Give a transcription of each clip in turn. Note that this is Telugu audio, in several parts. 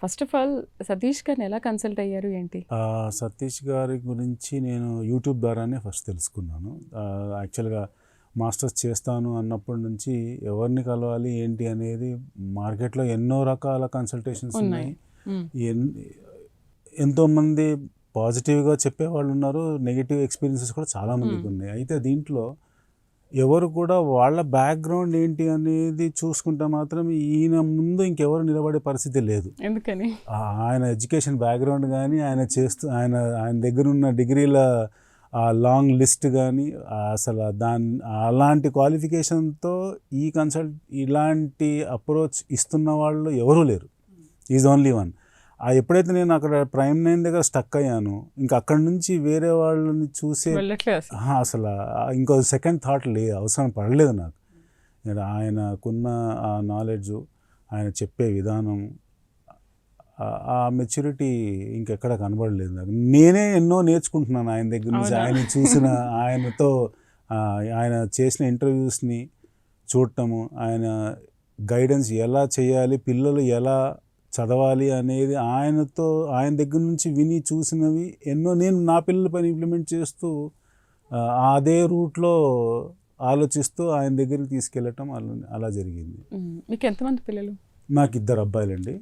ఫస్ట్ ఆఫ్ ఆల్ సతీష్ గారిని ఎలా కన్సల్ట్ అయ్యారు ఏంటి? సతీష్ గారి గురించి నేను యూట్యూబ్ ద్వారానే ఫస్ట్ తెలుసుకున్నాను. యాక్చువల్గా మాస్టర్స్ చేస్తాను అన్నప్పటి నుంచి ఎవరిని కలవాలి ఏంటి అనేది మార్కెట్లో ఎన్నో రకాల కన్సల్టేషన్స్ ఉన్నాయి. ఎంతోమంది పాజిటివ్గా చెప్పేవాళ్ళు ఉన్నారు, నెగిటివ్ ఎక్స్పీరియన్సెస్ కూడా చాలామందికి ఉన్నాయి. అయితే దీంట్లో ఎవరు కూడా వాళ్ళ బ్యాక్గ్రౌండ్ ఏంటి అనేది చూసుకుంటే మాత్రం ఈయన ముందు ఇంకెవరు నిలబడే పరిస్థితి లేదు. ఎందుకని? ఆయన ఎడ్యుకేషన్ బ్యాక్గ్రౌండ్ కానీ ఆయన దగ్గర ఉన్న డిగ్రీల లాంగ్ లిస్ట్ కానీ అసలు అలాంటి క్వాలిఫికేషన్తో ఇలాంటి అప్రోచ్ ఇస్తున్న వాళ్ళు ఎవరూ లేరు. Is only one. ఎప్పుడైతే నేను అక్కడ ప్రైమ్ 9 దగ్గర స్టక్ అయ్యాను, ఇంకా అక్కడి నుంచి వేరే వాళ్ళని చూసే అసలు ఇంకో సెకండ్ థాట్ అవసరం పడలేదు నాకు. ఆయనకున్న ఆ నాలెడ్జ్, ఆయన చెప్పే విధానం, ఆ మెచ్యూరిటీ ఇంకెక్కడ కనబడలేదు నాకు. నేనే ఎన్నో నేర్చుకుంటున్నాను ఆయన దగ్గర నుంచి. ఆయన చూసిన ఆయన చేసిన ఇంటర్వ్యూస్ని చూడటము, ఆయన గైడెన్స్ ఎలా చేయాలి, పిల్లలు ఎలా చదవాలి అనేది ఆయన దగ్గర నుంచి విని చూసినవి ఎన్నో నేను నా పిల్లల పైన ఇంప్లిమెంట్ చేస్తూ అదే రూట్లో ఆలోచిస్తూ ఆయన దగ్గరికి తీసుకెళ్ళటం అలా జరిగింది. మీకు ఎంతమంది పిల్లలు? నాకు 2 అబ్బాయిలండి.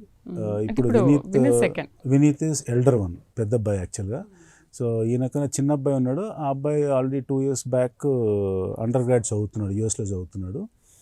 ఇప్పుడు వినీత్ ఇస్ ఎల్డర్ వన్, పెద్ద అబ్బాయి యాక్చువల్గా. సో ఈయనకన్నా చిన్న అబ్బాయి ఉన్నాడు. ఆ అబ్బాయి already 2 years back under grad చదువుతున్నాడు, యూఎస్లో చదువుతున్నాడు.